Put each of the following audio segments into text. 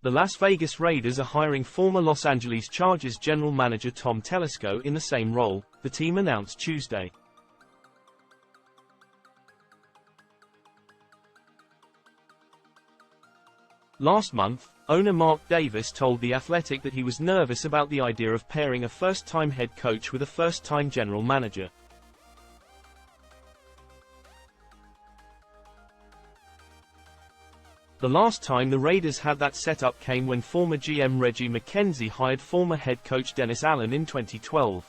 The Las Vegas Raiders are hiring former Los Angeles Chargers general manager Tom Telesco in the same role, the team announced Tuesday. Last month, owner Mark Davis told The Athletic that he was nervous about the idea of pairing a first-time head coach with a first-time general manager. The last time the Raiders had that setup came when former GM Reggie McKenzie hired former head coach Dennis Allen in 2012.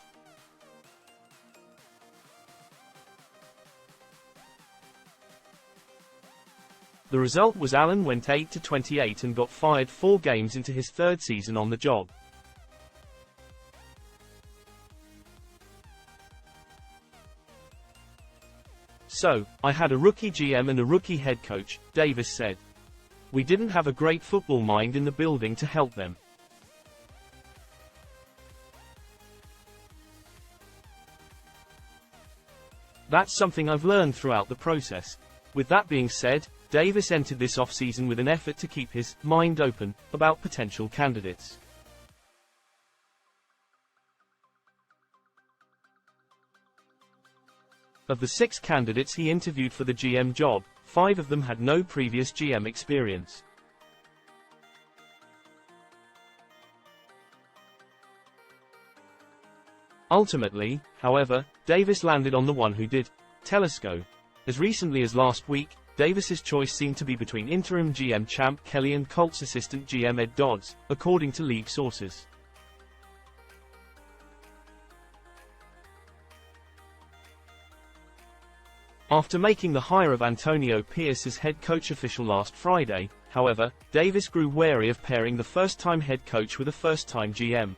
The result was Allen went 8-28 and got fired 4 games into his third season on the job. So, I had a rookie GM and a rookie head coach, Davis said. We didn't have a great football mind in the building to help them. That's something I've learned throughout the process. With that being said, Davis entered this offseason with an effort to keep his mind open about potential candidates. Of the 6 candidates he interviewed for the GM job, 5 of them had no previous GM experience. Ultimately, however, Davis landed on the one who did, Telesco. As recently as last week, Davis's choice seemed to be between interim GM Champ Kelly and Colts assistant GM Ed Dodds, according to league sources. After making the hire of Antonio Pierce as head coach official last Friday, however, Davis grew wary of pairing the first-time head coach with a first-time GM.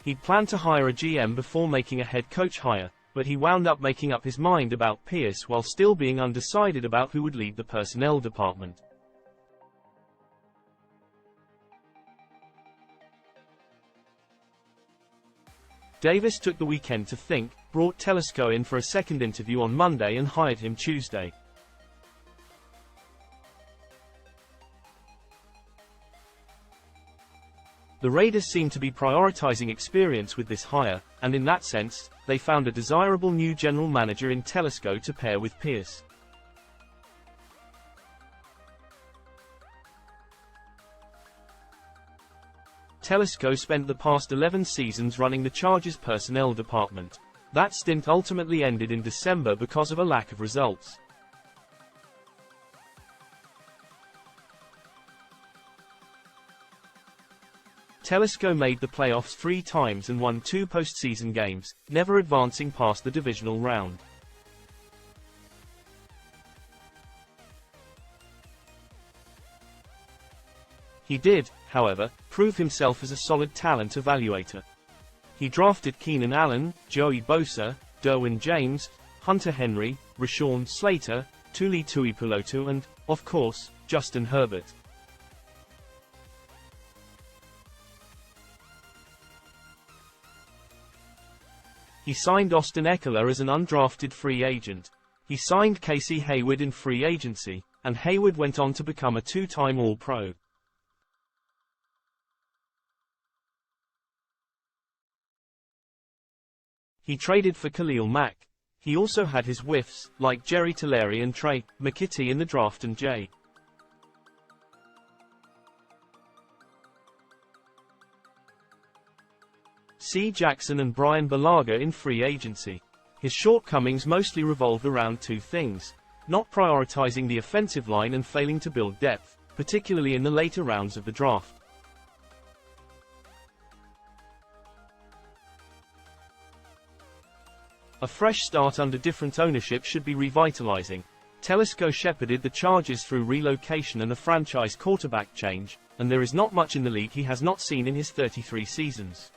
He'd planned to hire a GM before making a head coach hire, but he wound up making up his mind about Pierce while still being undecided about who would lead the personnel department. Davis took the weekend to think, brought Telesco in for a second interview on Monday and hired him Tuesday. The Raiders seem to be prioritizing experience with this hire, and in that sense, they found a desirable new general manager in Telesco to pair with Pierce. Telesco spent the past 11 seasons running the Chargers personnel department. That stint ultimately ended in December because of a lack of results. Telesco made the playoffs 3 times and won 2 postseason games, never advancing past the divisional round. He did, however, prove himself as a solid talent evaluator. He drafted Keenan Allen, Joey Bosa, Derwin James, Hunter Henry, Rashawn Slater, Tuli Tuipulotu and, of course, Justin Herbert. He signed Austin Eckler as an undrafted free agent. He signed Casey Hayward in free agency, and Hayward went on to become a 2-time All-Pro. He traded for Khalil Mack. He also had his whiffs, like Jerry Tillery and Trey McKitty in the draft and J. C. Jackson and Brian Bulaga in free agency. His shortcomings mostly revolved around 2 things: not prioritizing the offensive line and failing to build depth, particularly in the later rounds of the draft. A fresh start under different ownership should be revitalizing. Telesco shepherded the Chargers through relocation and a franchise quarterback change, and there is not much in the league he has not seen in his 33 seasons.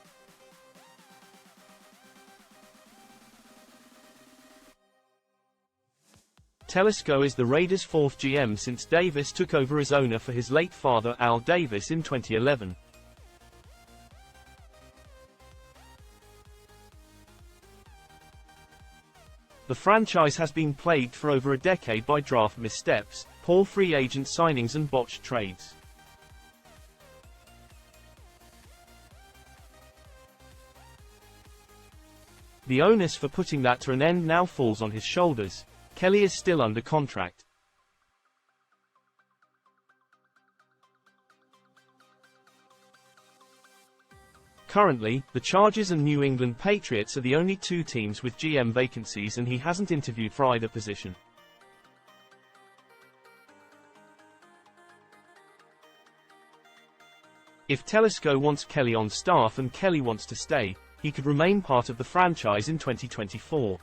Telesco is the Raiders' 4th GM since Davis took over as owner for his late father Al Davis in 2011. The franchise has been plagued for over a decade by draft missteps, poor free agent signings and botched trades. The onus for putting that to an end now falls on his shoulders. Kelly is still under contract. Currently, the Chargers and New England Patriots are the only two teams with GM vacancies, and he hasn't interviewed for either position. If Telesco wants Kelly on staff and Kelly wants to stay, he could remain part of the franchise in 2024.